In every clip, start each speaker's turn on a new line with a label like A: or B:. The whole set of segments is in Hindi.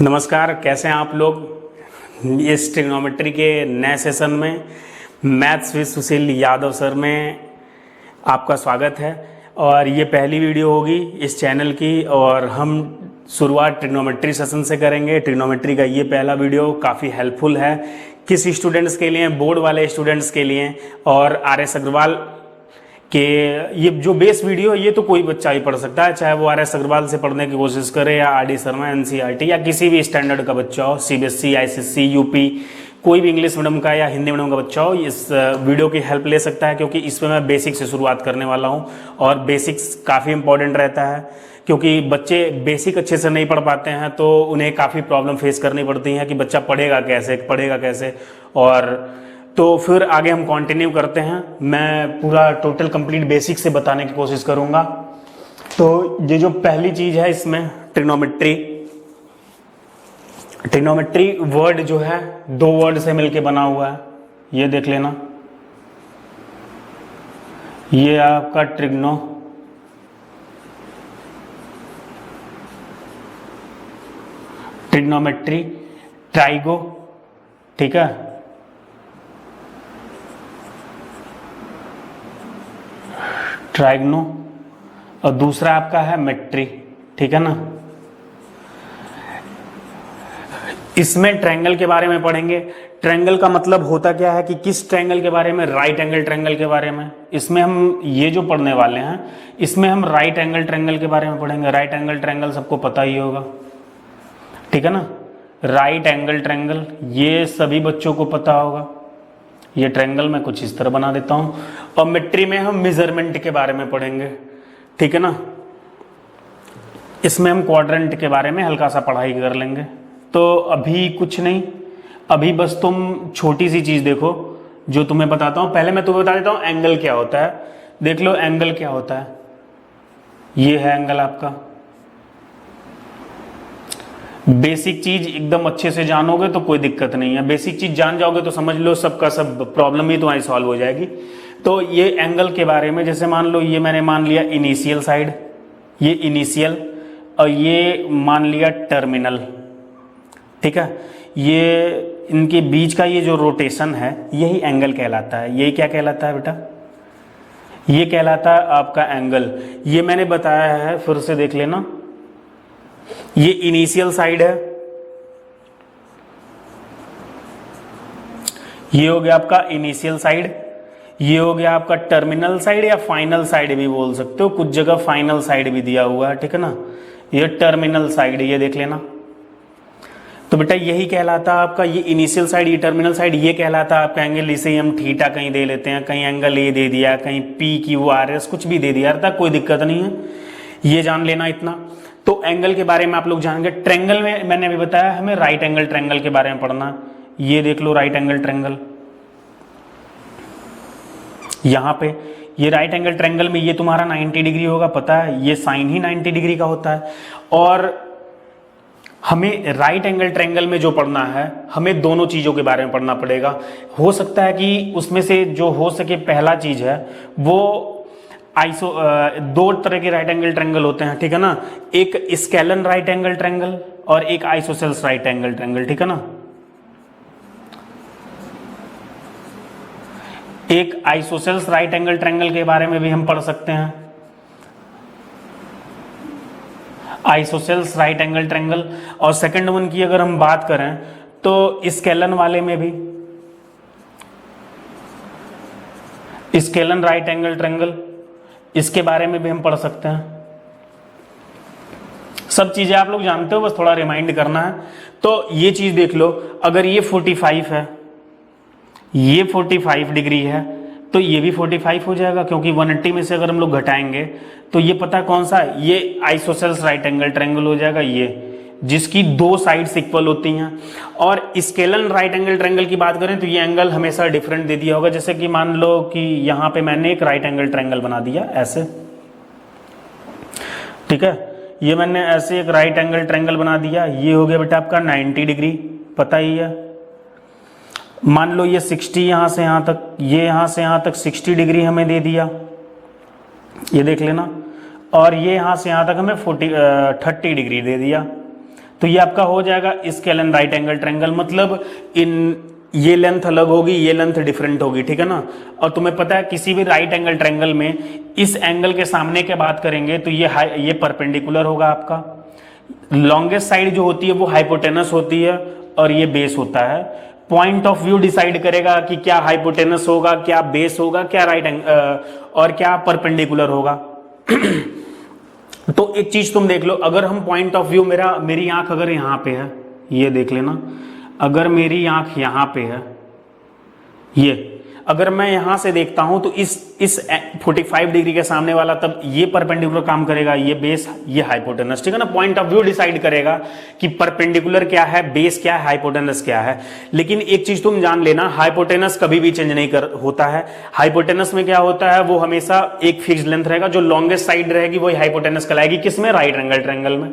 A: नमस्कार, कैसे हैं आप लोग। इस ट्रिग्नोमेट्री के नए सेशन में maths with Sushil Yadav sir में आपका स्वागत है। और ये पहली वीडियो होगी इस चैनल की और हम शुरुआत ट्रिग्नोमेट्री सेशन से करेंगे। ट्रिग्नोमेट्री का ये पहला वीडियो काफ़ी हेल्पफुल है किस स्टूडेंट्स के लिए, बोर्ड वाले स्टूडेंट्स के लिए। और RS अग्रवाल कि ये जो बेस वीडियो ये तो कोई बच्चा ही पढ़ सकता है, चाहे वो RS अग्रवाल से पढ़ने की कोशिश करे या RD शर्मा NCERT या किसी भी स्टैंडर्ड का बच्चा हो, CBSE ICSE UP कोई भी इंग्लिश मीडियम का या हिंदी मीडियम का बच्चा हो, इस वीडियो की हेल्प ले सकता है। क्योंकि इसमें मैं बेसिक से शुरुआत करने वाला हूँ और बेसिक्स काफ़ी इंपॉर्टेंट रहता है। क्योंकि बच्चे बेसिक अच्छे से नहीं पढ़ पाते हैं तो उन्हें काफ़ी प्रॉब्लम फेस करनी पड़ती है कि बच्चा पढ़ेगा कैसे। और तो फिर आगे हम कंटिन्यू करते हैं। मैं पूरा टोटल कंप्लीट बेसिक से बताने की कोशिश करूंगा। तो ये जो पहली चीज है इसमें ट्रिग्नोमेट्री वर्ड जो है दो वर्ड से मिलके बना हुआ है, ये देख लेना। ये आपका ट्रिग्नोमेट्री ट्राइगो, ठीक है। ट्राइग्नो और दूसरा आपका है मेट्री, ठीक है ना। इसमें ट्रायंगल के बारे में पढ़ेंगे। ट्रायंगल का मतलब होता क्या है कि किस ट्रायंगल के बारे में, राइट एंगल ट्रायंगल के बारे में। इसमें हम ये जो पढ़ने वाले हैं इसमें हम राइट एंगल ट्रायंगल के बारे में पढ़ेंगे। राइट एंगल ट्रायंगल सबको पता ही होगा, ठीक है ना। राइट एंगल ट्रायंगल ये सभी बच्चों को पता होगा। ये ट्रायंगल मैं कुछ इस तरह बना देता हूं। और मेट्री में हम मेजरमेंट के बारे में पढ़ेंगे, ठीक है ना। इसमें हम क्वाड्रेंट के बारे में हल्का सा पढ़ाई कर लेंगे। तो अभी कुछ नहीं, अभी बस तुम छोटी सी चीज देखो जो तुम्हें बताता हूं। पहले मैं तुम्हें बता देता हूं एंगल क्या होता है। देख लो एंगल क्या होता है। ये है एंगल आपका। बेसिक चीज एकदम अच्छे से जानोगे तो कोई दिक्कत नहीं है। बेसिक चीज जान जाओगे तो समझ लो सबका सब प्रॉब्लम ही तुम्हारी सॉल्व हो जाएगी। तो ये एंगल के बारे में, जैसे मान लो ये मैंने मान लिया इनिशियल साइड, ये इनिशियल, और ये मान लिया टर्मिनल, ठीक है। ये इनके बीच का ये जो रोटेशन है यही एंगल कहलाता है। यही क्या कहलाता है बेटा? ये कहलाता है आपका एंगल। ये मैंने बताया है, फिर से देख लेना। ये इनिशियल साइड है, ये हो गया आपका इनिशियल साइड। ये हो गया आपका टर्मिनल साइड या फाइनल साइड भी बोल सकते हो, कुछ जगह फाइनल साइड भी दिया हुआ है, ठीक है ना। ये टर्मिनल साइड, ये देख लेना। तो बेटा यही कहलाता है आपका, ये इनिशियल साइड, ये टर्मिनल साइड, ये कहलाता है आपका एंगल। इसे हम थीटा कहीं दे लेते हैं, कहीं एंगल ए दे दिया, कहीं PQRS कुछ भी दे दिया, कोई दिक्कत नहीं है। ये जान लेना इतना। तो एंगल के बारे में आप लोग जानेंगे। ट्रायंगल में मैंने अभी बताया हमें राइट एंगल ट्रायंगल के बारे में पढ़ना। ये देख लो राइट एंगल ट्रायंगल, यहां पे ये राइट एंगल ट्रायंगल में ये तुम्हारा 90 डिग्री होगा, पता है। ये साइन ही 90 डिग्री का होता है। और हमें राइट एंगल ट्रायंगल में जो पढ़ना है, हमें दोनों चीजों के बारे में पढ़ना पड़ेगा। हो सकता है कि उसमें से जो हो सके पहला चीज है वो दो तरह के राइट एंगल ट्रायंगल होते हैं, ठीक है ना। एक स्केलन राइट एंगल ट्रायंगल और एक आइसोसेल्स राइट एंगल ट्रायंगल, ठीक है ना। एक आइसोसेल्स राइट एंगल ट्रायंगल के बारे में भी हम पढ़ सकते हैं। Isosceles right angle triangle. और सेकंड वन की अगर हम बात करें तो स्केलन वाले में भी स्केलन राइट एंगल ट्रायंगल, इसके बारे में भी हम पढ़ सकते हैं। सब चीजें आप लोग जानते हो, बस थोड़ा रिमाइंड करना है। तो ये चीज देख लो, अगर ये 45 है, ये 45 डिग्री है, तो ये भी 45 हो जाएगा। क्योंकि 180 में से अगर हम लोग घटाएंगे तो ये पता है कौन सा है, ये आइसोसेल्स राइट एंगल ट्रायंगल हो जाएगा, ये जिसकी दो साइड्स इक्वल होती हैं। और स्केलन राइट एंगल ट्रायंगल की बात करें तो ये एंगल हमेशा डिफरेंट दे दिया होगा। जैसे कि मान लो कि यहां पे मैंने एक राइट एंगल ट्रायंगल बना दिया ऐसे, ठीक है। ये मैंने ऐसे एक राइट एंगल ट्रायंगल बना दिया, ये हो गया बेटा आपका 90 डिग्री, पता ही है। मान लो ये 60 यहां से यहां तक, ये यहां से यहां तक 60 डिग्री हमें दे दिया, ये देख लेना। और ये यहां से यहां तक हमें 30 डिग्री दे दिया। तो ये आपका हो जाएगा scale and right angle triangle, मतलब इन ये लेंथ अलग होगी, ये लेंथ डिफरेंट होगी, ठीक है ना। और तुम्हें पता है किसी भी राइट एंगल ट्रायंगल में इस एंगल के सामने के बात करेंगे तो ये परपेंडिकुलर होगा आपका, लॉन्गेस्ट साइड जो होती है वो हाइपोटेनस होती है और ये बेस होता है। पॉइंट ऑफ व्यू डिसाइड करेगा कि क्या हाइपोटेनस होगा, क्या बेस होगा, क्या राइट और क्या परपेंडिकुलर होगा। तो एक चीज तुम देख लो, अगर हम पॉइंट ऑफ व्यू, मेरी आंख अगर यहां पे है, ये देख लेना, अगर मेरी आंख यहां पे है, ये अगर मैं यहां से देखता हूं तो इस 45 डिग्री के सामने वाला, तब ये परपेंडिकुलर काम करेगा, ये बेस, ये हाइपोटेनस, ठीक है ना। पॉइंट ऑफ व्यू डिसाइड करेगा कि परपेंडिकुलर क्या है, बेस क्या है, हाइपोटेनस क्या है। लेकिन एक चीज तुम जान लेना, हाइपोटेनस कभी भी चेंज नहीं होता है। हाइपोटेनस में क्या होता है, वो हमेशा एक फिक्स लेंथ रहेगा, जो लॉन्गेस्ट साइड रहेगी वही हाइपोटेनस कहलाएगी, किसमें, राइट एंगल ट्रायंगल में।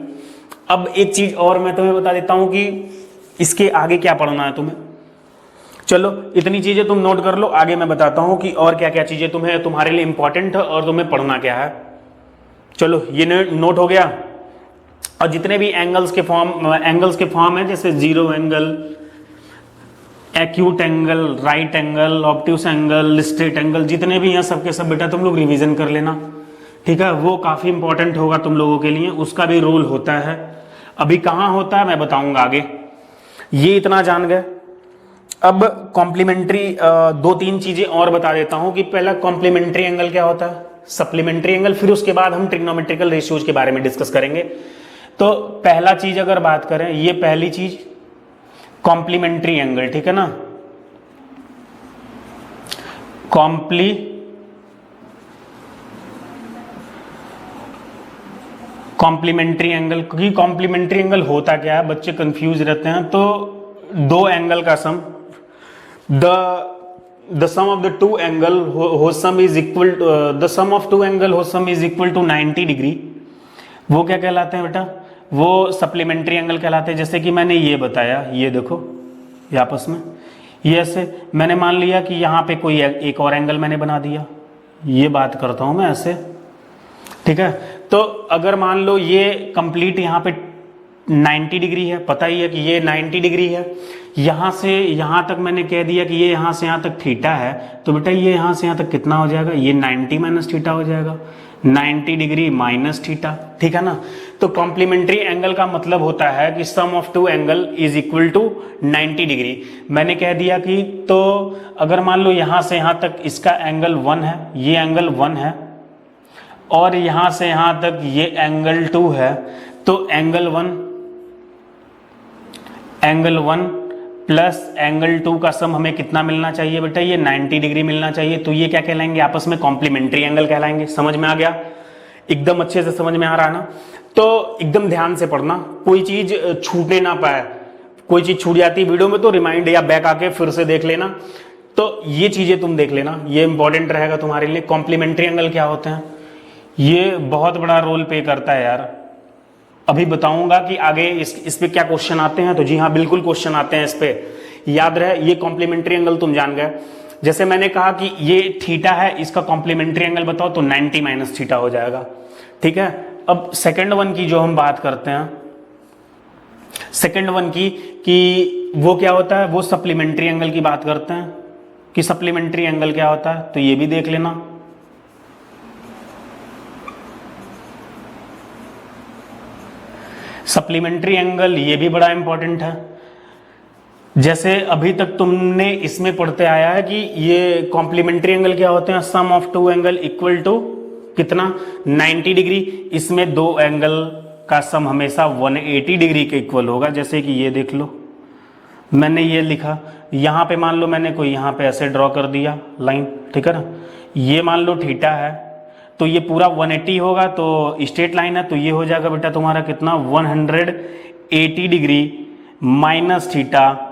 A: अब एक चीज और मैं तुम्हें बता देता हूं कि इसके आगे क्या पढ़ना है तुम्हें। चलो इतनी चीजें तुम नोट कर लो, आगे मैं बताता हूं कि और क्या क्या चीजें तुम्हारे लिए इंपॉर्टेंट है और तुम्हें पढ़ना क्या है। चलो ये नोट हो गया। और जितने भी एंगल्स के फॉर्म है, जैसे zero angle, acute angle, right angle, obtuse angle, straight angle, जितने भी हैं सबके सब बेटा तुम लोग रिवीजन कर लेना, ठीक है। वो काफी इंपॉर्टेंट होगा तुम लोगों के लिए, उसका भी रोल होता है। अभी कहां होता है मैं बताऊंगा आगे। ये इतना जान गए। अब कॉम्प्लीमेंट्री 2-3 चीजें और बता देता हूं कि पहला कॉम्प्लीमेंट्री एंगल क्या होता है, सप्लीमेंट्री एंगल, फिर उसके बाद हम ट्रिग्नोमेट्रिकल रेशियोज के बारे में डिस्कस करेंगे। तो पहला चीज अगर बात करें, ये पहली चीज कॉम्प्लीमेंट्री एंगल, ठीक है ना। कॉम्प्लीमेंट्री एंगल, क्योंकि कॉम्प्लीमेंट्री एंगल होता क्या है, बच्चे कंफ्यूज रहते हैं। तो दो एंगल का सम, the sum of the two angle whose sum is equal to the sum of two angle whose sum is equal to 90 degree, वो क्या कहलाते हैं बेटा, वो सप्लीमेंट्री एंगल कहलाते हैं। जैसे कि मैंने ये बताया, ये देखो ये आपस में, ये ऐसे मैंने मान लिया कि यहाँ पे कोई एक और एंगल मैंने बना दिया, ये बात करता हूं मैं ऐसे, ठीक है। तो अगर मान लो ये कंप्लीट यहाँ पे 90 डिग्री है, पता ही है कि ये 90 डिग्री है, यहां से यहां तक मैंने कह दिया कि ये यहां से यहां तक थीटा है, तो बेटा ये यहां से यहां तक कितना हो जाएगा, ये 90 माइनस थीटा हो जाएगा, 90 डिग्री माइनस थीटा, ठीक है ना। तो कॉम्प्लीमेंट्री एंगल का मतलब होता है कि sum of two angle is equal to 90 degree. मैंने कह दिया कि, तो अगर मान लो यहां से यहां तक इसका एंगल 1 है, ये एंगल 1 है, और यहां से यहां तक ये एंगल 2 है, तो एंगल 1 प्लस एंगल 2 का सम हमें कितना मिलना चाहिए बेटा, ये 90 डिग्री मिलना चाहिए। तो ये क्या कहलाएंगे, आपस में कॉम्प्लीमेंट्री एंगल कहलाएंगे। समझ में आ गया, एकदम अच्छे से समझ में आ रहा ना। तो एकदम ध्यान से पढ़ना, कोई चीज छूटने ना पाए, कोई चीज छूट जाती है वीडियो में तो रिमाइंड या बैक आके फिर से देख लेना। तो ये चीजें तुम देख लेना, ये इंपॉर्टेंट रहेगा तुम्हारे लिए। कॉम्प्लीमेंट्री एंगल क्या होते हैं, ये बहुत बड़ा रोल प्ले करता है यार। अभी बताऊंगा कि आगे इस पे क्या क्वेश्चन आते हैं। तो जी हाँ, बिल्कुल क्वेश्चन आते हैं इस पे, याद रहे। ये कॉम्प्लीमेंट्री एंगल तुम जान गए। जैसे मैंने कहा कि ये थीटा है, इसका कॉम्प्लीमेंट्री एंगल बताओ, तो 90 माइनस थीटा हो जाएगा, ठीक है। अब सेकंड वन की जो हम बात करते हैं, सेकंड वन की कि वो क्या होता है, वो सप्लीमेंट्री एंगल की बात करते हैं कि सप्लीमेंट्री एंगल क्या होता है। तो ये भी देख लेना। सप्लीमेंट्री एंगल ये भी बड़ा इंपॉर्टेंट है। जैसे अभी तक तुमने इसमें पढ़ते आया है कि ये कॉम्प्लीमेंट्री एंगल क्या होते हैं, sum of two angle equal to कितना, 90 डिग्री। इसमें दो एंगल का सम हमेशा 180 डिग्री के इक्वल होगा। जैसे कि ये देख लो, मैंने ये लिखा, यहां पे मान लो मैंने कोई यहां पे ऐसे ड्रॉ कर दिया लाइन, ठीक है ना। ये मान लो थीटा है, तो ये पूरा 180 होगा, तो स्ट्रेट लाइन है, तो ये हो जाएगा बेटा तुम्हारा कितना, 180 डिग्री माइनस थीटा।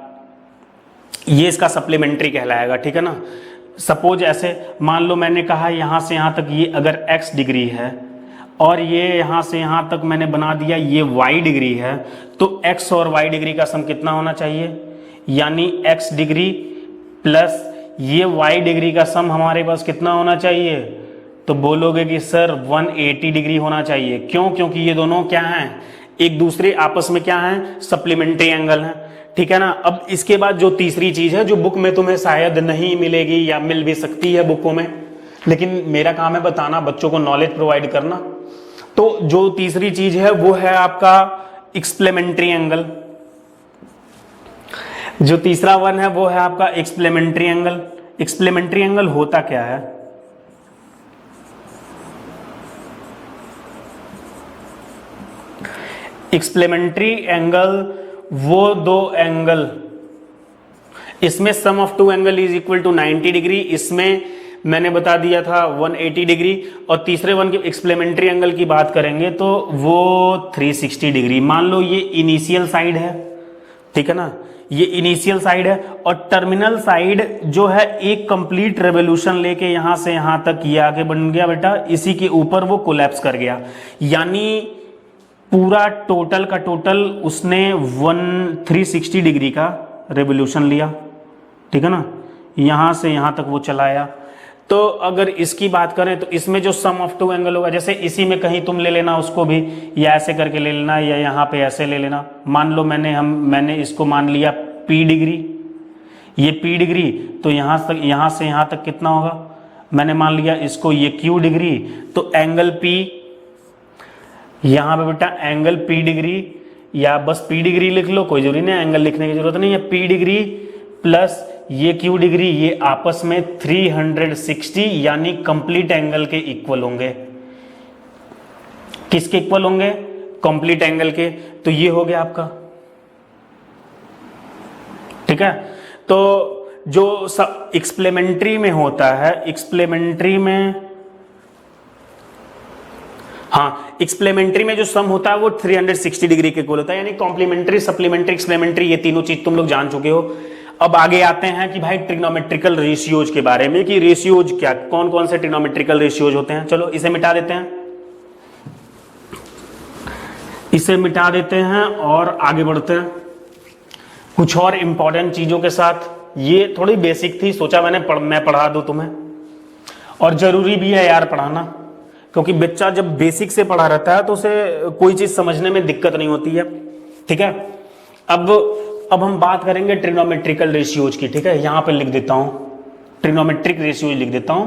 A: ये इसका सप्लीमेंट्री कहलाएगा, ठीक है ना। सपोज ऐसे मान लो मैंने कहा यहां से यहां तक ये अगर x डिग्री है, और ये यहां से यहां तक मैंने बना दिया ये y डिग्री है, तो x और y डिग्री का सम कितना होना चाहिए, यानी x डिग्री प्लस ये y डिग्री का सम हमारे पास कितना होना चाहिए। तो बोलोगे कि सर 180 डिग्री होना चाहिए। क्यों, क्योंकि ये दोनों क्या हैं, एक दूसरे आपस में क्या है, सप्लीमेंट्री एंगल है, ठीक है ना। अब इसके बाद जो तीसरी चीज है जो बुक में तुम्हें शायद नहीं मिलेगी या मिल भी सकती है बुकों में, लेकिन मेरा काम है बताना, बच्चों को नॉलेज प्रोवाइड करना। तो जो तीसरी चीज है वो है आपका एक्सप्लेमेंट्री एंगल। जो तीसरा वन है वो है आपका एक्सप्लेमेंट्री एंगल। एक्सप्लेमेंट्री एंगल होता क्या है? एक्सप्लेमेंट्री एंगल वो दो एंगल, इसमें sum of two angle is equal to 90 degree, इसमें मैंने बता दिया था 180 डिग्री, और तीसरे वन के एक्सप्लेमेंट्री एंगल की बात करेंगे तो वो 360 डिग्री। मान लो ये इनिशियल साइड है, ठीक है ना, ये इनिशियल साइड है, और टर्मिनल साइड जो है एक कंप्लीट रेवोल्यूशन लेके यहां से यहां तक ये आगे बन गया बेटा, इसी के ऊपर वो कोलैप्स कर गया, यानी पूरा टोटल का टोटल उसने 360 डिग्री का रेवोल्यूशन लिया, ठीक है ना, यहां से यहां तक वो चलाया। तो अगर इसकी बात करें तो इसमें जो सम ऑफ टू एंगल होगा, जैसे इसी में कहीं तुम ले लेना उसको भी, या ऐसे करके ले लेना, या यहाँ पे ऐसे ले लेना। मान लो मैंने इसको मान लिया P डिग्री, ये P डिग्री, तो यहाँ से यहाँ तक कितना होगा, मैंने मान लिया इसको ये Q डिग्री, तो एंगल P, यहाँ पे बेटा एंगल P डिग्री, या बस P डिग्री लिख लो, कोई जरूरी नहीं एंगल लिखने की जरूरत नहीं है, P डिग्री प्लस ये Q डिग्री, ये आपस में 360 यानी कंप्लीट एंगल के इक्वल होंगे। किसके इक्वल होंगे? कंप्लीट एंगल के। तो ये हो गया आपका, ठीक है। तो जो सब एक्सप्लेमेंट्री में होता है, एक्सप्लेमेंट्री में, हाँ, एक्सप्लेमेंट्री में जो सम होता है वो 360 डिग्री के इक्वल होता है, यानी कॉम्प्लीमेंट्री, सप्लीमेंट्री, एक्सप्लेमेंट्री, ये तीनों चीज तुम लोग जान चुके हो। अब आगे आते हैं कि भाई ट्रिग्नोमेट्रिकल रेशियोज के बारे में, कि रेशियोज क्या, कौन कौन से ट्रिग्नोमेट्रिकल रेशियोज होते हैं। चलो इसे मिटा देते हैं, इसे मिटा देते हैं और आगे बढ़ते हैं कुछ और इंपॉर्टेंट चीजों के साथ। ये थोड़ी बेसिक थी, सोचा मैं पढ़ा दूं तुम्हें, और जरूरी भी है यार पढ़ाना, क्योंकि बच्चा जब बेसिक से पढ़ा रहता है तो उसे कोई चीज समझने में दिक्कत नहीं होती है, ठीक है। अब हम बात करेंगे ट्रिग्नोमेट्रिकल रेशियोज की, ठीक है। यहां पर लिख देता हूं, ट्रिग्नोमेट्रिक रेशियोज लिख देता हूं।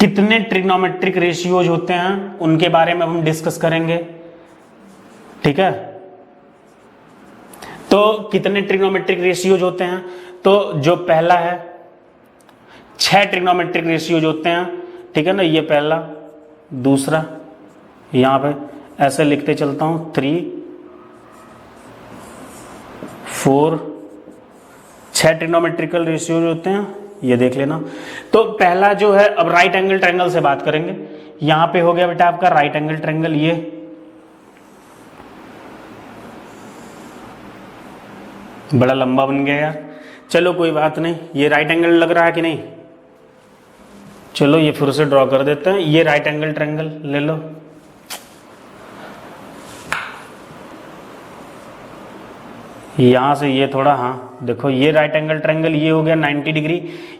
A: कितने ट्रिग्नोमेट्रिक रेशियोज होते हैं उनके बारे में हम डिस्कस करेंगे, ठीक है। तो कितने ट्रिग्नोमेट्रिक रेशियोज होते हैं? तो जो पहला है 6 ट्रिग्नोमेट्रिक रेशियोज होते हैं, ठीक है ना, ये पहला। दूसरा यहां पे ऐसे लिखते चलता हूं 3 4, 6 ट्रिग्नोमेट्रिकल रेशियोज होते हैं, ये देख लेना। तो पहला जो है, अब राइट एंगल ट्रायंगल से बात करेंगे। यहां पे हो गया बेटा आपका राइट एंगल ट्रायंगल, ये बड़ा लंबा बन गया यार, चलो कोई बात नहीं। ये राइट एंगल लग रहा है कि नहीं? चलो ये फिर से ड्रॉ कर देते हैं। ये राइट एंगल ट्रायंगल ले लो, यहां से ये थोड़ा, हाँ देखो ये राइट एंगल ट्रायंगल, ये हो गया 90 डिग्री।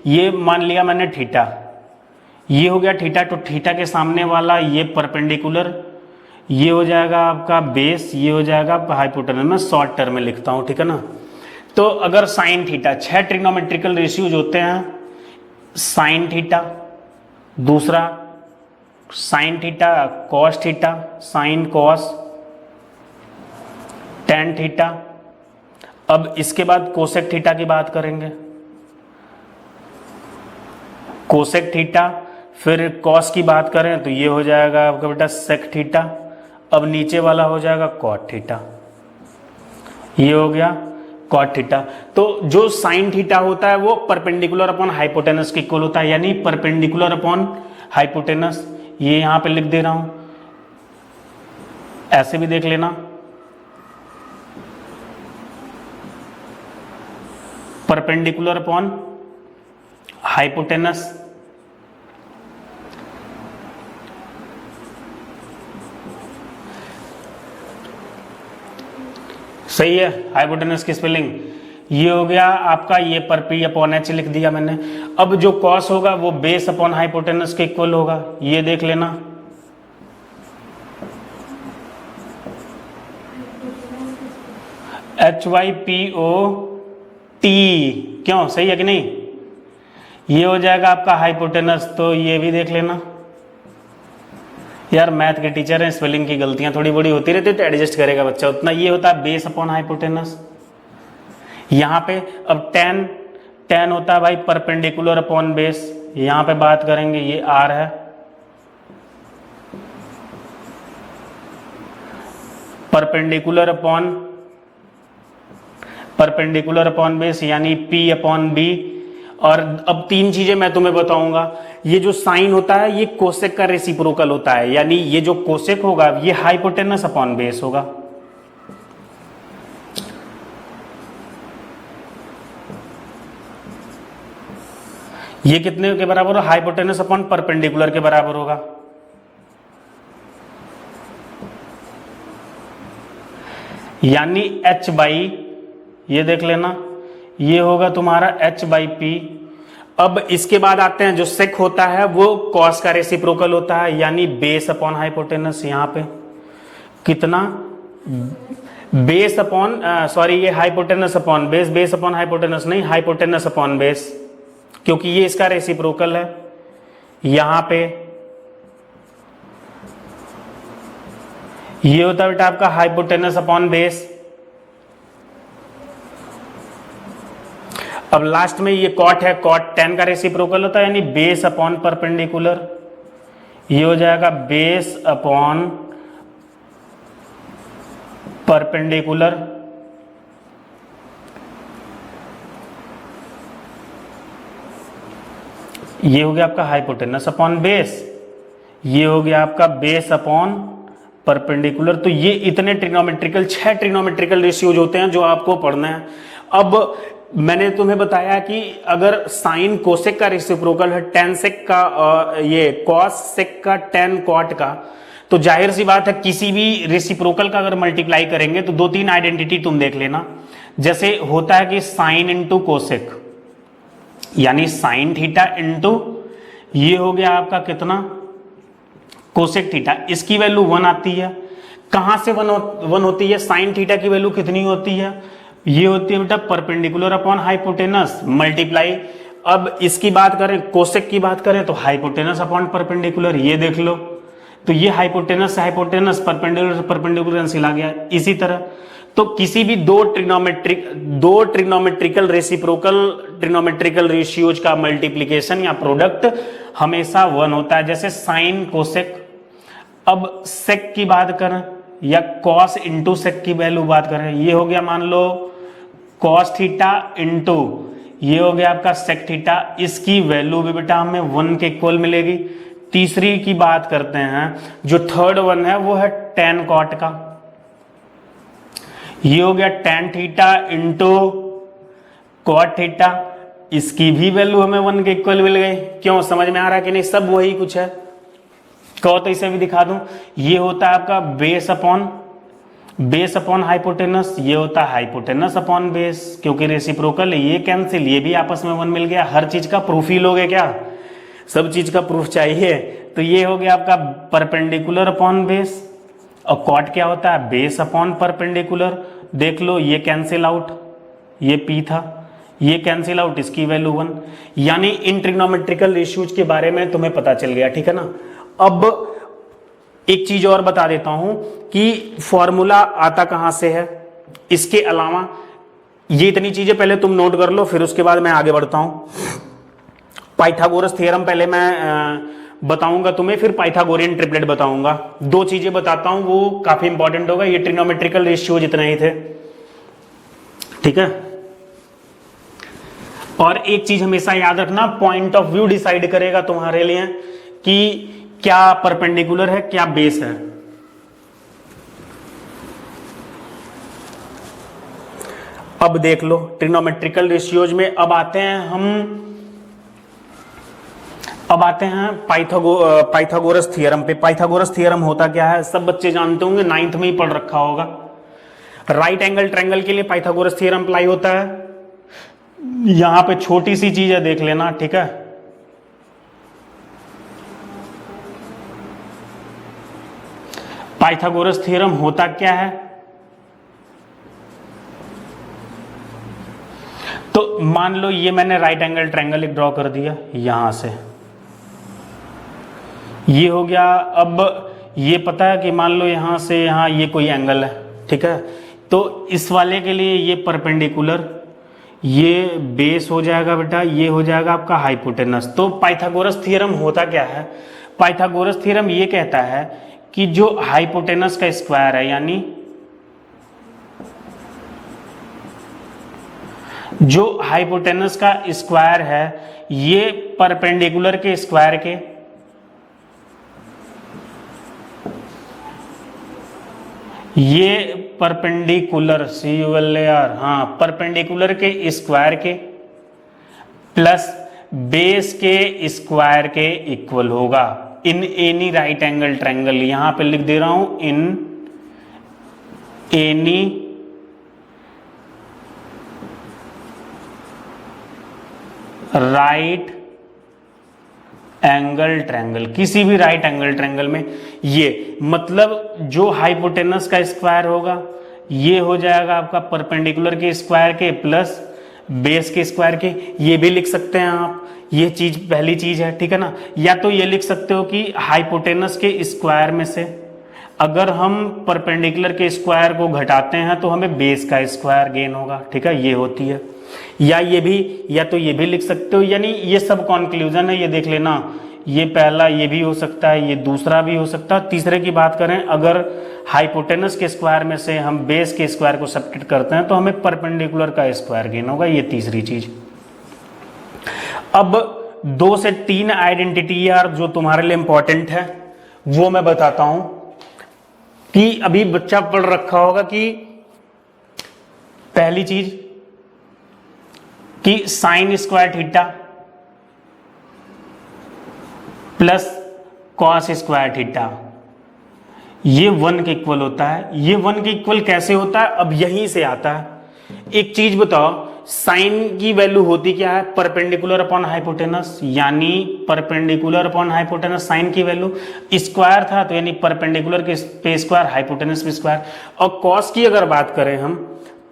A: ये मान लिया मैंने थीटा, ये हो गया थीटा, तो थीटा के सामने वाला ये परपेंडिकुलर, ये हो जाएगा आपका बेस, ये हो जाएगा हाइपोटेनस। मैं शॉर्ट टर्म में लिखता हूं, ठीक है ना। तो अगर साइन थीटा, 6 ट्रिग्नोमेट्रिकल रेशियोज होते हैं। साइन थीटा, दूसरा sine theta cos theta, sine cos, tan theta. अब इसके बाद कोसेक थीटा की बात करेंगे, कोसेक थीटा। फिर कॉस की बात करें तो ये हो जाएगा आपका बेटा सेक थीटा। अब नीचे वाला हो जाएगा कॉट थीटा, ये हो गया कॉट थीटा। तो जो साइन थीटा होता है वो परपेंडिकुलर अपॉन हाइपोटेनस के इक्वल होता है, यानी परपेंडिकुलर अपॉन हाइपोटेनस। ये यहां पे लिख दे रहा हूं, ऐसे भी देख लेना, परपेंडिकुलर अपॉन हाइपोटेनस। सही है, हाइपोटेनस की स्पेलिंग। ये हो गया आपका, ये पर पी अपॉन एच लिख दिया मैंने। अब जो कॉस होगा वो बेस अपॉन हाइपोटेनस के इक्वल होगा, ये देख लेना। H Y P O T, क्यों, सही है कि नहीं? ये हो जाएगा आपका हाइपोटेनस, तो ये भी देख लेना। यार मैथ के टीचर हैं, स्पेलिंग की गलतियां थोड़ी बड़ी होती रहती है तो एडजस्ट करेगा बच्चा उतना। ये होता है बेस अपॉन हाइपोटेनस। यहाँ पे अब टेन होता है भाई परपेंडिकुलर अपॉन बेस, यहाँ पे बात करेंगे, ये आर है। परपेंडिकुलर अपॉन बेस यानी P अपॉन बी। और अब तीन चीजें मैं तुम्हें बताऊंगा। ये जो साइन होता है ये कोसेक का रेसिप्रोकल होता है, यानी ये जो कोसेक होगा ये हाइपोटेनस अपॉन बेस होगा। ये कितने के बराबर होगा? हाइपोटेनस अपॉन परपेंडिकुलर के बराबर होगा। यानी h बाई, ये देख लेना, ये होगा तुम्हारा h बाई पी। अब इसके बाद आते हैं, जो सेक होता है वो कॉस का रेसिप्रोकल होता है, यानी बेस अपॉन हाइपोटेनस। यहां पे कितना, बेस अपॉन सॉरी, ये hypotenuse upon base, base upon hypotenuse नहीं, हाइपोटेनस अपॉन बेस, क्योंकि ये इसका रेसिप्रोकल है। यहां पे ये होता है बेटा आपका हाइपोटेनस अपॉन बेस। अब लास्ट में ये कॉट है, कॉट टेन का रेसिप्रोकल होता है, यानी बेस अपॉन परपेंडिकुलर। ये हो जाएगा बेस अपॉन परपेंडिकुलर। ये हो गया आपका हाइपोटेनस अपॉन बेस, ये हो गया आपका बेस अपॉन परपेंडिकुलर। तो ये इतने ट्रिग्नोमेट्रिकल, 6 ट्रिग्नोमेट्रिकल रेशियोज होते हैं जो आपको पढ़ना है। अब मैंने तुम्हें बताया कि अगर साइन कोसेक का रेसिप्रोकल है टेन सेक का, ये कॉस सेक का टेन कॉट का, तो जाहिर सी बात है किसी भी रेसिप्रोकल का अगर मल्टीप्लाई करेंगे तो 2-3 आइडेंटिटी तुम देख लेना। जैसे होता है कि साइन इंटू कोसेक, यानी साइन थीटा इंटू, ये हो गया आपका कितना, कोसेक थीटा, इसकी वैल्यू 1 आती है। कहां से 1 होती है? साइन थीटा की वैल्यू कितनी होती है? ये होती है बेटा परपेंडिकुलर अपॉन हाइपोटेनस मल्टीप्लाई। अब इसकी बात करें, कोसेक की बात करें, तो हाइपोटेनस अपॉन परपेंडिकुलर, ये देख लो। तो ये hypotenuse hypotenuse, perpendicular perpendicular cancel आ गया। इसी तरह तो किसी भी दो ट्रिग्नोमेट्रिकल रेसिप्रोकल ट्रिग्नोमेट्रिकल रेशियोज का मल्टीप्लिकेशन या प्रोडक्ट हमेशा 1 होता है। जैसे साइन कोसेक। अब सेक की बात करें या कॉस इंटू सेक की वैल्यू बात करें, ये हो गया मान लो कॉस थीटा इंटू, ये हो गया आपका सेक थीटा, इसकी वैल्यू भी बेटा हमें 1 के इक्वल मिलेगी। तीसरी की बात करते हैं, जो थर्ड वन है वो है टेन कॉट का, ये हो गया tan theta into cot theta, इसकी भी वैल्यू हमें 1 के इक्वल मिल गई। क्यों, समझ में आ रहा है कि नहीं? सब वही कुछ है। कहो तो इसे भी दिखा दूं, ये होता है आपका बेस अपॉन हाइपोटेनस, ये होता है हाइपोटेनस अपॉन बेस, क्योंकि रेसिप्रोकल है, ये कैंसिल, ये भी आपस में 1 मिल गया। हर चीज का प्रूफ ही लोगे क्या? सब चीज का प्रूफ चाहिए। तो ये हो गया आपका परपेंडिकुलर अपॉन बेस, और कॉट क्या होता है? Base upon perpendicular. देख लो, ये कैंसिल आउट, ये पी था, ये कैंसिल आउट, इसकी वैल्यू 1। यानी इन ट्रिग्नोमेट्रिकल रेशियोज के बारे में तुम्हें पता चल गया, ठीक है ना। अब एक चीज और बता देता हूं कि फॉर्मूला आता कहां से है। इसके अलावा ये इतनी चीजें पहले तुम नोट कर लो, फिर उसके बाद मैं आगे बढ़ता हूं। पाइथागोरस थ्योरम पहले मैं बताऊंगा तुम्हें, फिर पाइथागोरियन ट्रिपलेट बताऊंगा। 2 चीजें बताता हूं, वो काफी इंपॉर्टेंट होगा। ये ट्रिग्नोमेट्रिकल रेशियोज इतने ही थे, ठीक है। और एक चीज हमेशा याद रखना, पॉइंट ऑफ व्यू डिसाइड करेगा तुम्हारे लिए कि क्या परपेंडिकुलर है, क्या बेस है। अब देख लो ट्रिग्नोमेट्रिकल रेशियोज में अब आते हैं पाइथागोरस थ्योरम पे। पाइथागोरस थ्योरम होता क्या है, सब बच्चे जानते होंगे, 9th में ही पढ़ रखा होगा। राइट एंगल ट्रायंगल के लिए पाइथागोरस थ्योरम अप्लाई होता है। यहां पे छोटी सी चीज है, देख लेना, ठीक है। पाइथागोरस थ्योरम होता क्या है? तो मान लो ये मैंने राइट एंगल ट्रायंगल एक ड्रॉ कर दिया, यहां से ये हो गया। अब ये पता है कि मान लो यहां से यहां ये कोई एंगल है, ठीक है। तो इस वाले के लिए ये परपेंडिकुलर, ये बेस हो जाएगा बेटा, ये हो जाएगा आपका हाइपोटेनस। तो पाइथागोरस थ्योरम होता क्या है? पाइथागोरस थ्योरम ये कहता है कि जो हाइपोटेनस का स्क्वायर है, यानी जो हाइपोटेनस का स्क्वायर है, ये परपेंडिकुलर के स्क्वायर के ये परपेंडिकुलर CULAR, हाँ, परपेंडिकुलर के स्क्वायर के प्लस बेस के स्क्वायर के इक्वल होगा in any right angle triangle. यहां पे लिख दे रहा हूं, in any right angle triangle, किसी भी राइट एंगल ट्रायंगल में। ये मतलब जो हाइपोटेनस का स्क्वायर होगा, ये हो जाएगा आपका परपेंडिकुलर के स्क्वायर के प्लस बेस के स्क्वायर के। ये भी लिख सकते हैं आप, ये चीज पहली चीज है, ठीक है ना। या तो ये लिख सकते हो कि हाइपोटेनस के स्क्वायर में से अगर हम परपेंडिकुलर के स्क्वायर को घटाते हैं तो हमें बेस का स्क्वायर गेन होगा, ठीक है, ये होती है। या ये भी, या तो ये भी लिख सकते हो, यानी ये सब कॉन्क्लूजन है, ये देख लेना। ये पहला ये भी हो सकता है, ये दूसरा भी हो सकता है। तीसरे की बात करें, अगर हाइपोटेनस के स्क्वायर में से हम बेस के स्क्वायर को सब्ट्रैक्ट करते हैं तो हमें परपेंडिकुलर का स्क्वायर गेन होगा, ये तीसरी चीज। अब 2 से 3 आइडेंटिटी यार जो तुम्हारे लिए इंपॉर्टेंट है वो मैं बताता हूं, कि अभी बच्चा पढ़ रखा होगा कि पहली चीज कि sine square theta plus cos square theta ये 1 के इक्वल होता है। ये 1 के इक्वल कैसे होता है? अब यहीं से आता है। एक चीज बताओ, साइन की वैल्यू होती क्या है? परपेंडिकुलर अपॉन हाइपोटेनस, यानी परपेंडिकुलर अपॉन हाइपोटेनस साइन की वैल्यू। स्क्वायर था तो यानी परपेंडिकुलर के पे स्क्वायर, हाइपोटेनस पे स्क्वायर। और कॉस की अगर बात करें हम,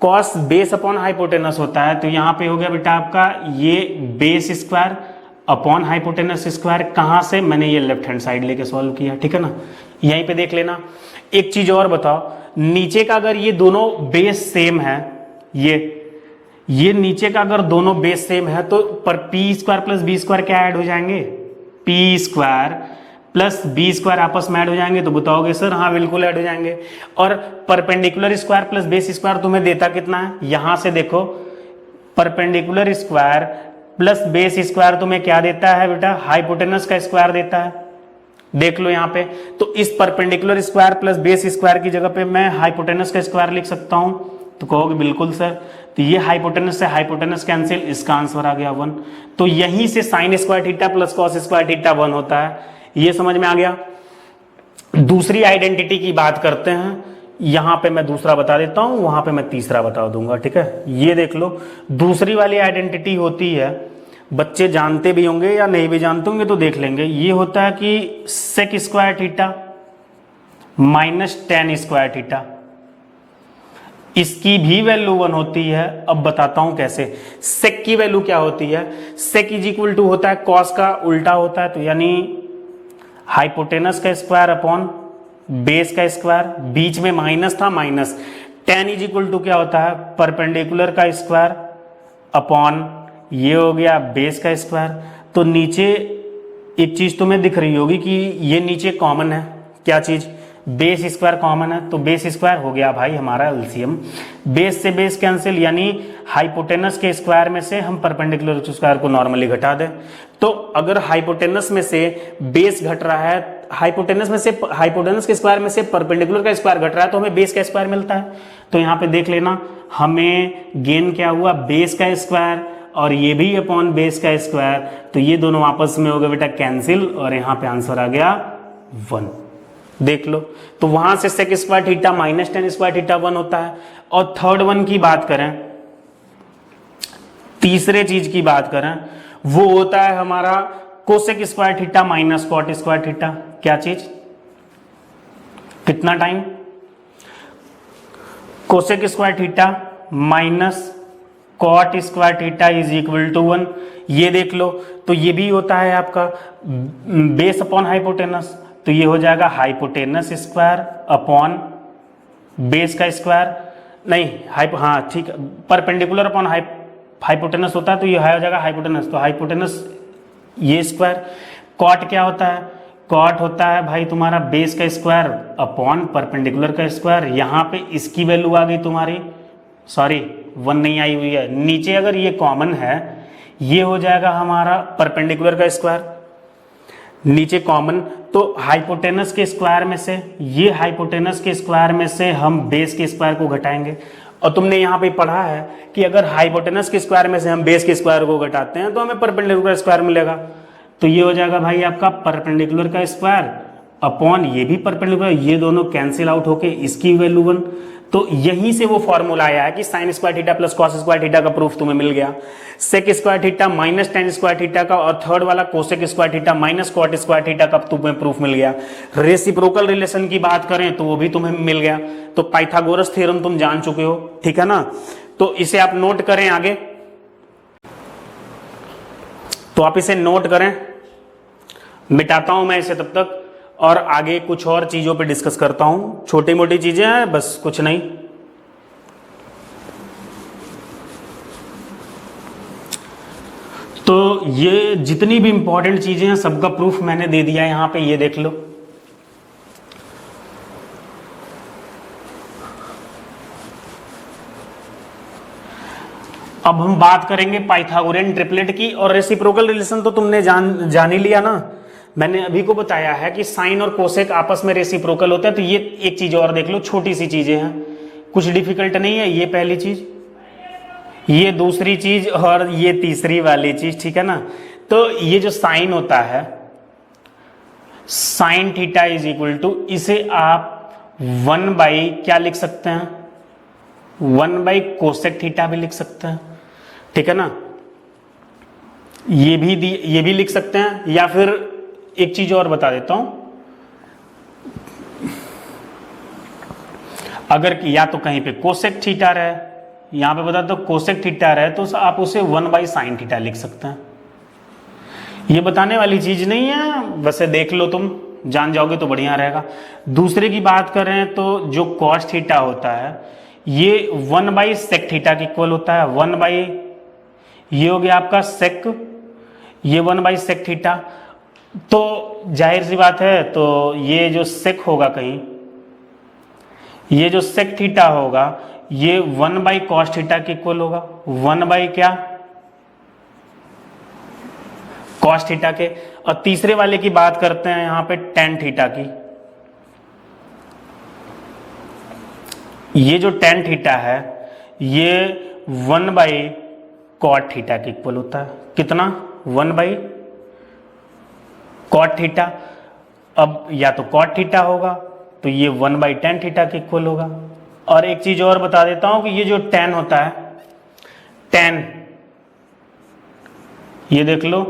A: कॉस बेस अपॉन हाइपोटेनस होता है, तो यहां पे हो गया बेटा आपका ये base square upon hypotenuse square. कहां से? मैंने ये लेफ्ट हैंड साइड लेके सॉल्व किया, ठीक है ना, यहीं पे देख लेना। एक चीज और बताओ, नीचे का अगर ये दोनों बेस सेम है, ये नीचे का अगर दोनों बेस सेम है तो पर P square plus B square क्या ऐड हो जाएंगे? P square plus B square आपस में ऐड हो जाएंगे। तो बताओगे सर हाँ बिल्कुल ऐड हो जाएंगे। और perpendicular square plus base square तुम्हें देता कितना है? यहां से देखो, perpendicular square plus base square तुम्हें क्या देता है बेटा? हाइपोटेनस का स्क्वायर देता है, देख लो यहां पे। तो इस perpendicular square plus base square की जगह पे मैं हाइपोटेनस का स्क्वायर लिख सकता हूं। तो कहोगे बिल्कुल सर। तो ये हाइपोटेनस से हाइपोटेनस कैंसिल, इसका आंसर आ गया 1। तो यहीं से sign square theta plus cos square theta 1 होता है। ये समझ में आ गया। दूसरी आइडेंटिटी की बात करते हैं, यहां पे मैं दूसरा बता देता हूं, वहां पे मैं तीसरा बता दूंगा, ठीक है। ये देख लो, दूसरी वाली आइडेंटिटी होती है, बच्चे जानते भी होंगे या नहीं भी जानते होंगे तो देख लेंगे। ये होता है कि sec square theta minus tan square theta, इसकी भी वैल्यू 1 होती है। अब बताता हूं कैसे। सेक की वैल्यू क्या होती है? सेक इज इक्वल टू होता है कॉस का उल्टा होता है, तो यानी हाइपोटेनस का स्क्वायर अपॉन बेस का स्क्वायर, बीच में माइनस था, minus. Tan is equal to क्या होता है? परपेंडिकुलर का स्क्वायर अपॉन ये हो गया बेस का स्क्वायर। तो नीचे एक चीज तुम्हें दिख रही होगी कि ये नीचे कॉमन है, क्या चीज? बेस स्क्वायर कॉमन है, तो बेस स्क्वायर हो गया भाई हमारा एलसीएम। बेस से बेस कैंसिल, यानी हाइपोटेनस के स्क्वायर में से हम परपेंडिकुलर स्क्वायर को नॉर्मली घटा दें। तो अगर हाइपोटेनस में से बेस घट रहा है, हाइपोटेनस के स्क्वायर में से परपेंडिकुलर का स्क्वायर घट रहा है, तो हमें बेस का स्क्वायर मिलता है। तो यहां पे देख लेना, हमें गेन क्या हुआ? बेस का स्क्वायर, और ये भी अपॉन बेस का स्क्वायर। तो ये दोनों आपस में हो गए बेटा कैंसिल, और यहां पे आंसर आ गया 1। देख लो, तो वहां से sec square theta minus tan square theta 1 होता है। और थर्ड वन की बात करें, तीसरे चीज की बात करें वो होता है हमारा cosec square theta minus cot square theta. क्या चीज, कितना time, cosec square theta minus cot square theta is equal to 1। ये देख लो, तो ये भी होता है आपका बेस अपॉन हाइपोटेनस, तो ये हो जाएगा हाइपोटेनस स्क्वायर अपॉन बेस का स्क्वायर, नहीं हाँ ठीक है, परपेंडिकुलर अपॉन हाइपोटेनस होता है, तो ये हो जाएगा हाइपोटेनस, तो हाइपोटेनस ये स्क्वायर। कॉट क्या होता है, कॉट होता है भाई तुम्हारा बेस का स्क्वायर अपॉन परपेंडिकुलर का स्क्वायर। यहाँ पे इसकी वैल्यू आ गई तुम्हारी, सॉरी 1 नहीं आई हुई है, नीचे अगर ये कॉमन है ये हो जाएगा हमारा परपेंडिकुलर का स्क्वायर, नीचे कॉमन, तो हाइपोटेनस के स्क्वायर में से, ये हाइपोटेनस के स्क्वायर में से हम बेस के स्क्वायर को घटाएंगे। और तुमने यहाँ पे पढ़ा है कि अगर हाइपोटेनस के स्क्वायर में से हम बेस के स्क्वायर को घटाते हैं तो हमें परपेंडिकुलर स्क्वायर मिलेगा। तो ये हो जाएगा भाई आपका परपेंडिकुलर का स्क्वायर अपॉन ये भी परपेंडिकुलर, ये दोनों कैंसिल आउट होके इसकी वैल्यू 1। तो यहीं से वो फॉर्मूला आया है कि sine square theta plus cos square theta का प्रूफ तुम्हें मिल गया, sec square theta minus tan square theta का, और थर्ड वाला cosec square theta minus cot square theta का तुम्हें प्रूफ मिल गया। रेसिप्रोकल रिलेशन की बात करें तो वो भी तुम्हें मिल गया। तो पाइथागोरस थ्योरम तुम जान चुके हो, ठीक है ना, तो इसे आप नोट करें आगे, तो आप इसे नोट करें, मिटाता हूं मैं इसे तब तक, और आगे कुछ और चीजों पे डिस्कस करता हूं, छोटी मोटी चीजें हैं बस, कुछ नहीं। तो ये जितनी भी इंपॉर्टेंट चीजें हैं सबका प्रूफ मैंने दे दिया है यहां पे, ये देख लो। अब हम बात करेंगे पाइथागोरियन ट्रिपलेट की, और रेसिप्रोकल रिलेशन तो तुमने जान ही लिया ना, मैंने अभी को बताया है कि साइन और कोसेक आपस में रेसिप्रोकल होता है। तो ये एक चीज और देख लो, छोटी सी चीजें हैं, कुछ डिफिकल्ट नहीं है। ये पहली चीज, ये दूसरी चीज, और ये तीसरी वाली चीज, ठीक है ना। तो ये जो साइन होता है, sine theta is equal to, इसे आप 1 बाई क्या लिख सकते हैं, 1 बाई कोसेक थीटा भी लिख सकते हैं, ठीक है ना। ये भी लिख सकते हैं, या फिर एक चीज और बता देता हूं, अगर या तो कहीं पे कोसेक थीटा रहे, यहां पे बता दो कोसेक थीटा रहे, तो आप उसे 1 बाई साइन थीटा लिख सकते हैं। ये बताने वाली चीज नहीं है, वैसे देख लो, तुम जान जाओगे तो बढ़िया रहेगा। दूसरे की बात करें तो जो कॉस थीटा होता है ये 1 बाई सेक थीटा के इक्वल होता है, 1 बाई, ये हो गया आपका सेक, ये 1 बाई सेक थीटा। तो जाहिर सी बात है, तो ये जो सेक होगा कहीं, ये जो सेक थीटा होगा ये 1 बाई कॉस थीटा के इक्वल होगा, 1 बाई क्या, कॉस थीटा के। और तीसरे वाले की बात करते हैं यहां पे टेन थीटा की, ये जो टेन थीटा है ये 1 बाई कॉट थीटा के इक्वल होता है, कितना, 1 बाई कॉट थीटा। अब या तो कॉट थीटा होगा तो ये 1 बाई टेन थीटा के इक्वल होगा। और एक चीज और बता देता हूं कि ये जो टेन होता है, टेन, ये देख लो,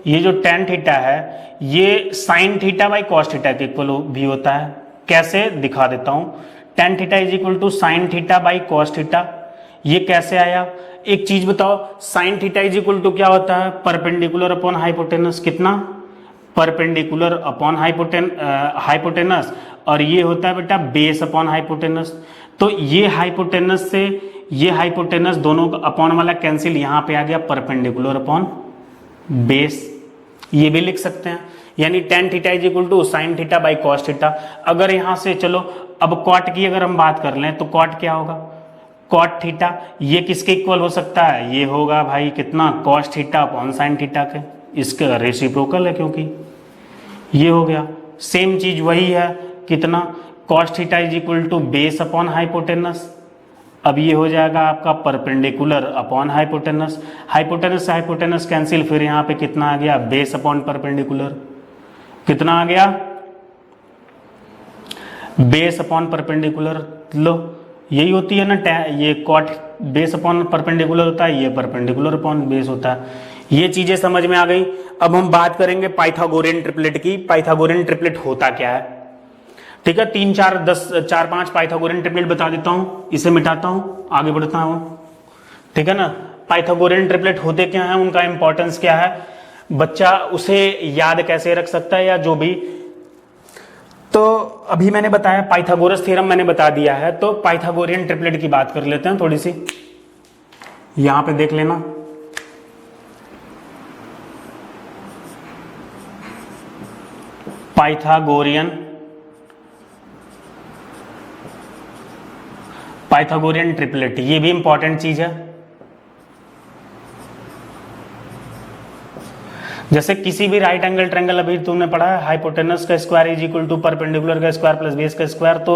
A: ये जो टेन थीटा है ये sine theta by cos theta के इक्वल भी होता है। कैसे, दिखा देता हूं, tan theta is equal to sine theta by cos theta. ये कैसे आया, एक चीज बताओ, sine theta is equal to क्या होता है, परपेंडिकुलर अपॉन हाइपोटेनस, कितना, परपेंडिकुलर अपॉन हाइपोटेनस, और ये होता है बेटा बेस अपॉन हाइपोटेनस। तो ये हाइपोटेनस से ये हाइपोटेनस दोनों का अपॉन वाला कैंसिल, यहां पे आ गया परपेंडिकुलर अपॉन बेस, ये भी लिख सकते हैं। यानी tan theta is equal to sine theta by cos theta. अगर यहां से चलो अब कॉट की अगर हम बात कर लें तो कॉट क्या होगा, कॉट थीटा, ये किसके इक्वल हो सकता है, ये होगा भाई कितना, cos theta upon sine theta के, इसका रेसिप्रोकल है क्योंकि ये हो गया। सेम चीज वही है, कितना, cos theta is equal to base upon hypotenuse. अब ये हो जाएगा आपका परपेंडिकुलर अपॉन हाइपोटेनस, हाइपोटेनस से हाइपोटेनस कैंसिल, फिर यहाँ पे कितना आ गया, बेस अपॉन परपेंडिकुलर, कितना आ गया, बेस अपॉन परपेंडिकुलर। लो यही होती है ना ये कॉट बेस अपॉन परपेंडिकुलर होता है, ये परपेंडिकुलर अपॉन बेस होता है। ये चीजें समझ में आ गई। अब हम बात करेंगे पाइथागोरियन ट्रिपलेट की। पाइथागोरियन ट्रिपलेट होता क्या है, ठीक है। 3 4 10 4 5 पाइथागोरियन ट्रिपलेट बता देता हूं, इसे मिटाता हूं, आगे बढ़ता हूं, ठीक है ना। पाइथागोरियन ट्रिपलेट होते क्या है, उनका इंपॉर्टेंस क्या है, बच्चा उसे याद कैसे रख सकता है या जो भी। तो अभी मैंने बताया पाइथागोरस थ्योरम मैंने बता दिया है, तो पाइथागोरियन ट्रिपलेट की बात कर लेते हैं थोड़ी सी। यहां पे देख लेना, पाइथागोरियन ट्रिपलेट, ये भी इंपॉर्टेंट चीज है। जैसे किसी भी राइट एंगल ट्रायंगल अभी तुमने पढ़ा है, हाइपोटेनस का square is equal to perpendicular का स्क्वायर प्लस बेस का स्क्वायर, तो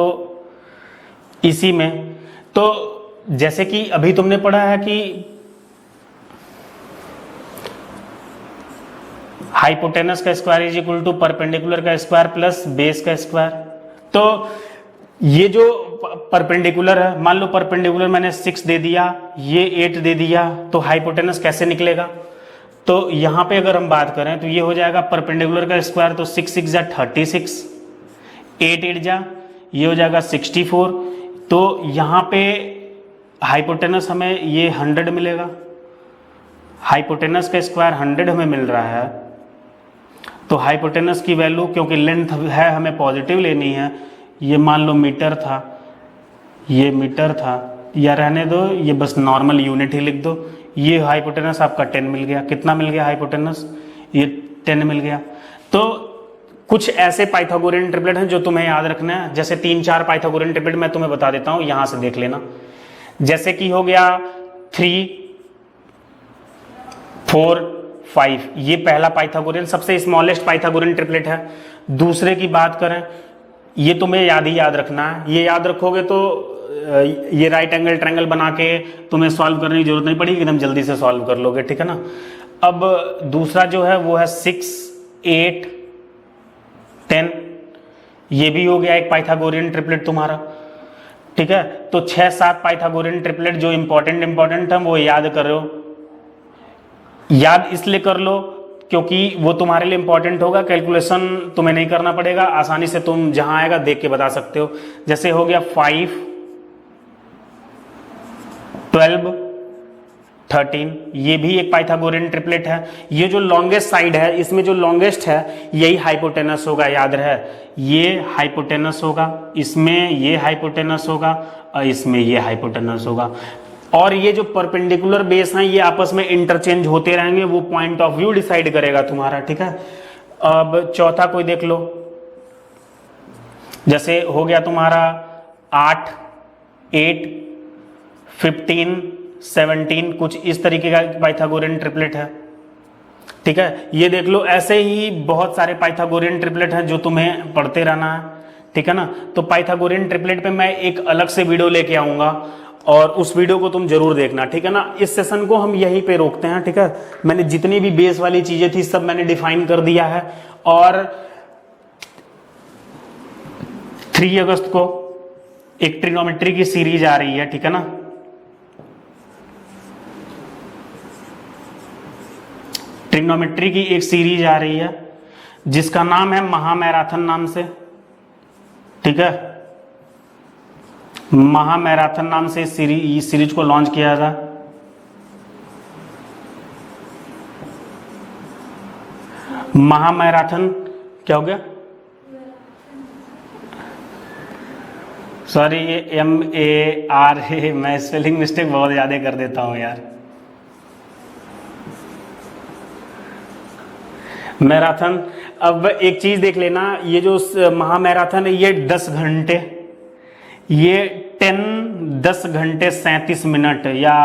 A: इसी में तो जैसे कि अभी तुमने पढ़ा है कि हाइपोटेनस का square is equal to perpendicular का स्क्वायर प्लस बेस का स्क्वायर। तो ये जो परपेंडिकुलर है, मान लो परपेंडिकुलर मैंने 6 दे दिया, ये 8 दे दिया, तो हाइपोटेनस कैसे निकलेगा। तो यहां पे अगर हम बात करें तो ये हो जाएगा परपेंडिकुलर का स्क्वायर, तो 6 6 जा 36, 8 8 जा ये हो जाएगा 64। तो यहां पे हाइपोटेनस हमें ये 100 मिलेगा, हाइपोटेनस का स्क्वायर 100 हमें मिल रहा है। तो हाइपोटेनस की वैल्यू, क्योंकि लेंथ है हमें पॉजिटिव लेनी है, ये मान लो मीटर था, ये मीटर था, या रहने दो, ये बस नॉर्मल यूनिट ही लिख दो। ये हाइपोटेनस आपका 10 मिल गया। कितना मिल गया हाइपोटेनस, ये 10 मिल गया। तो कुछ ऐसे पाइथागोरियन ट्रिपलेट हैं जो तुम्हें याद रखना है। जैसे 3 4 पाइथागोरियन ट्रिपलेट मैं तुम्हें बता देता हूं, यहां से देख लेना। जैसे कि हो गया 3 4 5, ये पहला पाइथागोरियन सबसे स्मॉलेस्ट पाइथागोरियन ट्रिपलेट है। दूसरे की बात करें, ये तुम्हें याद रखना है। ये याद रखोगे तो ये राइट एंगल ट्रायंगल बना के तुम्हें सॉल्व करने की जरूरत नहीं पड़ेगी, एकदम जल्दी से सॉल्व कर लोगे, ठीक है ना। अब दूसरा जो है वो है 6 8 10, ये भी हो गया एक पाइथागोरियन ट्रिपलेट तुम्हारा, ठीक है। तो 6 7 पाइथागोरियन ट्रिपलेट जो इंपॉर्टेंट है वो याद करो। याद इसलिए कर लो क्योंकि वो तुम्हारे लिए इंपॉर्टेंट होगा, कैलकुलेशन तुम्हें नहीं करना पड़ेगा, आसानी से तुम जहां आएगा देख के बता सकते हो। जैसे हो गया 5 12 13, ये भी एक पाइथागोरियन ट्रिपलेट है। ये जो लॉन्गेस्ट साइड है, इसमें जो लॉन्गेस्ट है यही हाइपोटेनस होगा, याद रहे। ये हाइपोटेनस होगा, इसमें ये हाइपोटेनस होगा और इसमें ये हाइपोटेनस होगा। और ये जो परपेंडिकुलर बेस हैं ये आपस में इंटरचेंज होते रहेंगे, वो पॉइंट ऑफ व्यू डिसाइड करेगा तुम्हारा, ठीक है। अब चौथा कोई देख लो, जैसे हो गया तुम्हारा 8 8 15 17, कुछ इस तरीके का पाइथागोरियन ट्रिपलेट है, ठीक है। ये देख लो, ऐसे ही बहुत सारे पाइथागोरियन ट्रिपलेट हैं जो तुम्हें पढ़ते रहना है, ठीक है ना। तो पाइथागोरियन ट्रिपलेट पे मैं एक अलग से वीडियो लेके आऊंगा और उस वीडियो को तुम जरूर देखना, ठीक है ना। इस सेशन को हम यहीं पे रोकते हैं, ठीक है। मैंने जितनी भी बेस वाली चीजें थी सब मैंने डिफाइन कर दिया है। और 3 अगस्त को एक ट्रिग्नोमेट्री की सीरीज आ रही है, ठीक है ना। ट्रिग्नोमेट्री की एक सीरीज आ रही है जिसका नाम है महामैराथन नाम से, ठीक है। महामैराथन नाम से इस सीरीज को लॉन्च किया था। महामैराथन क्या हो गया, सॉरी ये MARA, मैं स्पेलिंग मिस्टेक बहुत ज्यादा कर देता हूं यार। मैराथन, अब एक चीज देख लेना, ये जो महामैराथन है ये 10 घंटे, ये 10 घंटे 37 मिनट या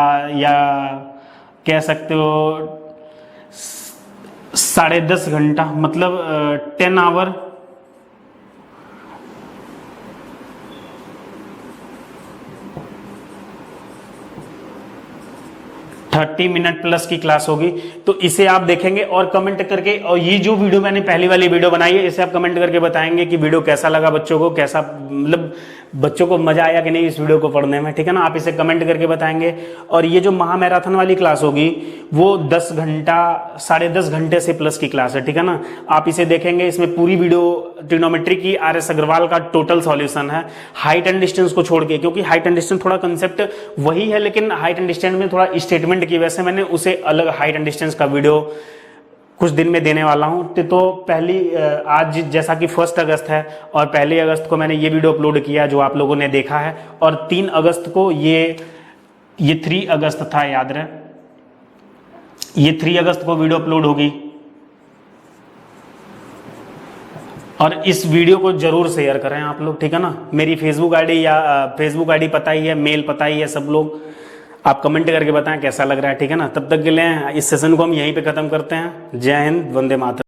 A: कह सकते हो 10.5 घंटा, मतलब 10 आवर 30 मिनट प्लस की क्लास होगी। तो इसे आप देखेंगे और कमेंट करके, और ये जो वीडियो मैंने पहली वाली वीडियो बनाई है इसे आप कमेंट करके बताएंगे कि वीडियो कैसा लगा बच्चों को, कैसा मतलब बच्चों को मजा आया कि नहीं इस वीडियो को पढ़ने में, ठीक है ना। आप इसे कमेंट करके बताएंगे। और ये जो महामैराथन वाली क्लास होगी वो 10 घंटा 10.5 घंटे से प्लस की क्लास है, ठीक है ना। आप इसे देखेंगे, इसमें पूरी वीडियो ट्रिग्नोमेट्री की RS अग्रवाल का टोटल सॉल्यूशन है, हाइट एंड डिस्टेंस को छोड़ के, क्योंकि हाइट एंड डिस्टेंस थोड़ा कंसेप्ट वही है, लेकिन हाइट एंड डिस्टेंस में थोड़ा स्टेटमेंट की वजह से मैंने उसे अलग हाइट एंड डिस्टेंस का वीडियो कुछ दिन में देने वाला हूं। तो आज जैसा कि 1 अगस्त है और 1 अगस्त को मैंने ये वीडियो अपलोड किया जो आप लोगों ने देखा है, और 3 अगस्त को ये 3 अगस्त था, याद रहे, ये 3 अगस्त को वीडियो अपलोड होगी। और इस वीडियो को जरूर शेयर करें आप लोग, ठीक है ना। मेरी फेसबुक आईडी पता ही है, मेल पता ही है सब लोग। आप कमेंट करके बताएं कैसा लग रहा है, ठीक है ना। तब तक के लिए इस सेशन को हम यहीं पे खत्म करते हैं। जय हिंद, वंदे मातरम।